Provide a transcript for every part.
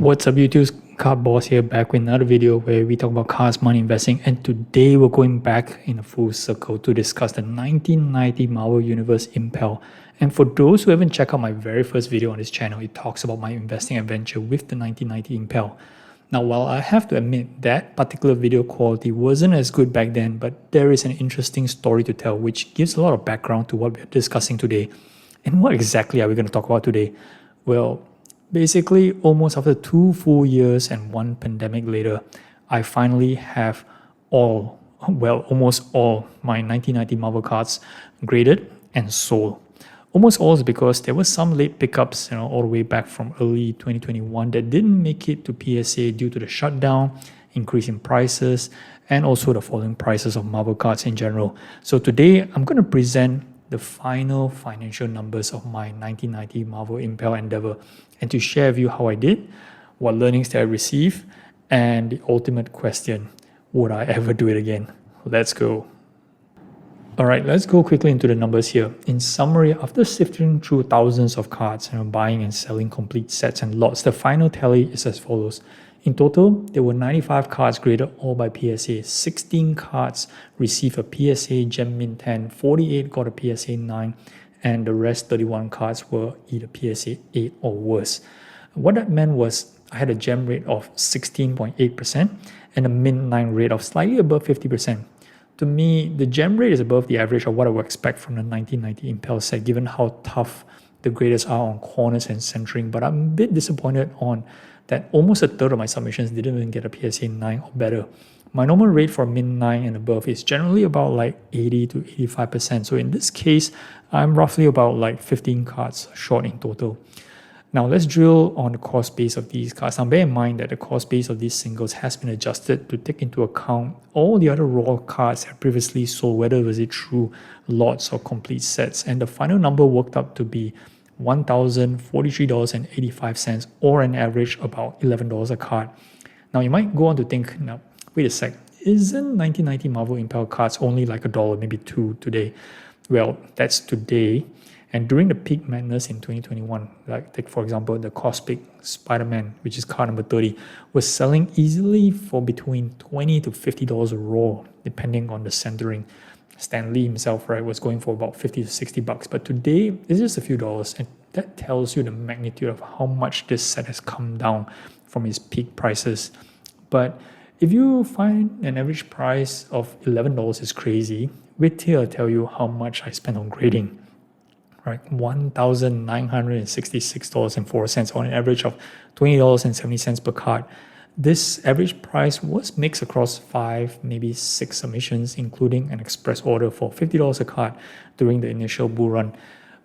What's up YouTube's Card Boss here, back with another video where we talk about cards, money, investing, and today we're going back in a full circle to discuss the 1990 Marvel Universe Impel. And for those who haven't checked out my very first video on this channel, it talks about my investing adventure with the 1990 Impel. Now, while I have to admit that particular video quality wasn't as good back then, but there is an interesting story to tell which gives a lot of background to what we're discussing today. And what exactly are we going to talk about today? Well, basically, almost after 2 full years and 1 pandemic later, I finally have almost all my 1990 Marvel cards graded and sold. Almost all is because there were some late pickups, all the way back from early 2021 that didn't make it to PSA due to the shutdown, increase in prices, and also the falling prices of Marvel cards in general. So today, I'm going to present the final financial numbers of my 1990 Marvel Impel endeavor and to share with you how I did, what learnings that I received, and the ultimate question, would I ever do it again? Let's go. Alright, let's go quickly into the numbers here. In summary, after sifting through thousands of cards, buying and selling complete sets and lots, the final tally is as follows. In total, there were 95 cards graded all by PSA, 16 cards received a PSA Gem Mint 10, 48 got a PSA 9, and the rest 31 cards were either PSA 8 or worse. What that meant was I had a gem rate of 16.8% and a Mint 9 rate of slightly above 50%. To me, the gem rate is above the average of what I would expect from the 1990 Impel set given how tough the graders are on corners and centering, but I'm a bit disappointed on that almost a third of my submissions didn't even get a PSA 9 or better. My normal rate for Mint 9 and above is generally about like 80 to 85%. So in this case, I'm roughly about like 15 cards short in total. Now let's drill on the cost base of these cards. Now bear in mind that the cost base of these singles has been adjusted to take into account all the other raw cards that previously sold, whether was it through lots or complete sets. And the final number worked out to be $1,043.85 or an average about $11 a card. Now you might go on to think, now wait a sec, isn't 1990 Marvel Impel cards only like $1, maybe $2 today? Well, that's today. And during the peak madness in 2021, like take for example the Cosmic Spider-Man, which is card number 30, was selling easily for between $20 to $50 raw, depending on the centering. Stan Lee himself, right, was going for about $50 to $60, but today it's just a few dollars, and that tells you the magnitude of how much this set has come down from its peak prices. But if you find an average price of $11 is crazy, wait till I tell you how much I spent on grading. Right, $1,966.04 on an average of $20.70 per card. This average price was mixed across 5, maybe 6 submissions, including an express order for $50 a card during the initial bull run.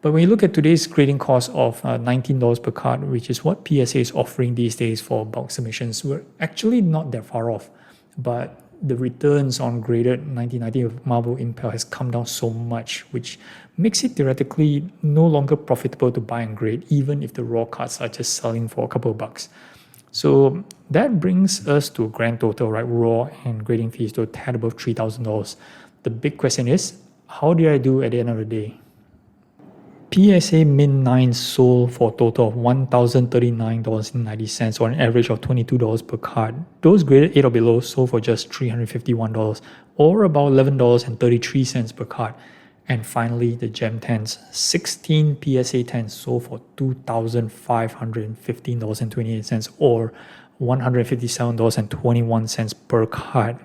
But when you look at today's grading cost of $19 per card, which is what PSA is offering these days for bulk submissions, we're actually not that far off. But the returns on graded 1990 Marvel Impel has come down so much, which makes it theoretically no longer profitable to buy and grade, even if the raw cards are just selling for a couple of bucks. So that brings us to a grand total, right? Raw and grading fees to a tad above $3,000. The big question is, how did I do at the end of the day? PSA Mint 9 sold for a total of $1,039.90 or an average of $22 per card. Those graded 8 or below sold for just $351 or about $11.33 per card. And finally, the Gem 10s, 16 PSA 10s sold for $2,515.28 or $157.21 per card.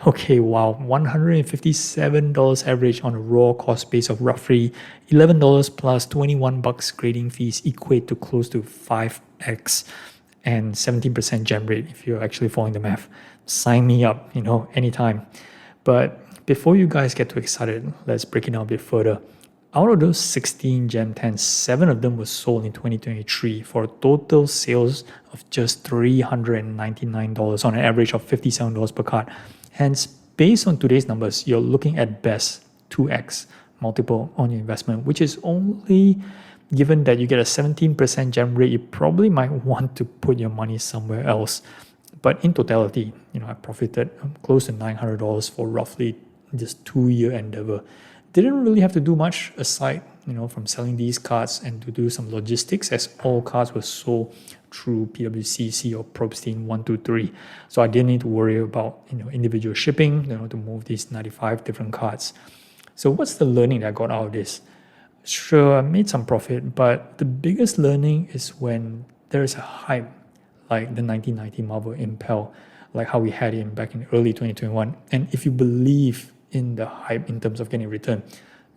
Okay, wow, $157 average on a raw cost base of roughly $11 plus $21 grading fees equate to close to 5x and 17% gem rate if you're actually following the math. Sign me up, anytime. But before you guys get too excited, let's break it down a bit further. Out of those 16 Gem 10s, 7 of them were sold in 2023 for a total sales of just $399 on an average of $57 per card. Hence, based on today's numbers, you're looking at best 2x multiple on your investment, which is only given that you get a 17% gem rate, you probably might want to put your money somewhere else. But in totality, I profited close to $900 for roughly this 2-year endeavor. Didn't really have to do much aside from selling these cards and to do some logistics, as all cards were sold through PWCC or Probstein 123. So I didn't need to worry about individual shipping, to move these 95 different cards. So what's the learning that I got out of this? Sure, I made some profit, but the biggest learning is when there is a hype, like the 1990 Marvel Impel, like how we had it back in early 2021. And if you believe in the hype in terms of getting a return,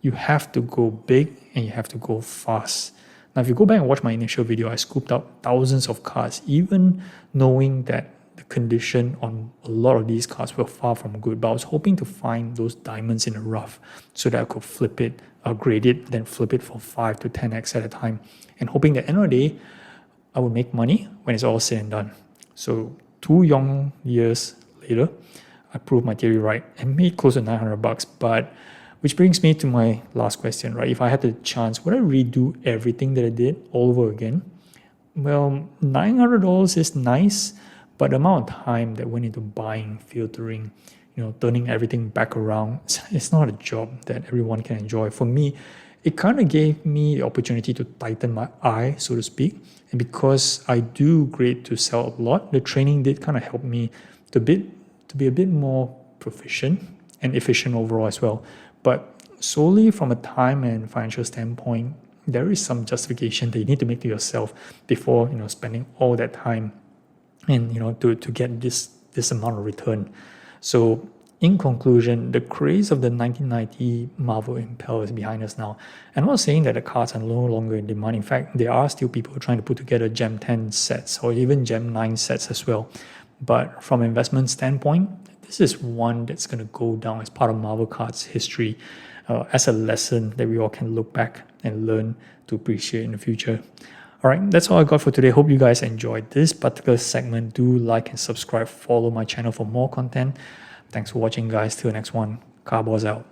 you have to go big and you have to go fast. Now, if you go back and watch my initial video, I scooped out thousands of cards, even knowing that the condition on a lot of these cards were far from good. But I was hoping to find those diamonds in the rough so that I could flip it, upgrade it, then flip it for 5 to 10x at a time. And hoping that at the end of the day, I would make money when it's all said and done. So 2 young years later, I proved my theory right and made close to $900. But which brings me to my last question, right? If I had the chance, would I redo everything that I did all over again? Well, $900 is nice, but the amount of time that went into buying, filtering, turning everything back around, it's not a job that everyone can enjoy. For me, it kind of gave me the opportunity to tighten my eye, so to speak. And because I do grade to sell a lot, the training did kind of help me to be a bit more proficient and efficient overall as well. But solely from a time and financial standpoint, there is some justification that you need to make to yourself before spending all that time and to get this amount of return. So in conclusion, the craze of the 1990 Marvel Impel is behind us now. And I'm not saying that the cards are no longer in demand. In fact, there are still people trying to put together Gem 10 sets or even Gem 9 sets as well. But from an investment standpoint, this is one that's going to go down as part of Marvel Cards history, as a lesson that we all can look back and learn to appreciate in the future. All right, that's all I got for today. Hope you guys enjoyed this particular segment. Do like and subscribe, follow my channel for more content. Thanks for watching, guys. Till the next one. Carboz out.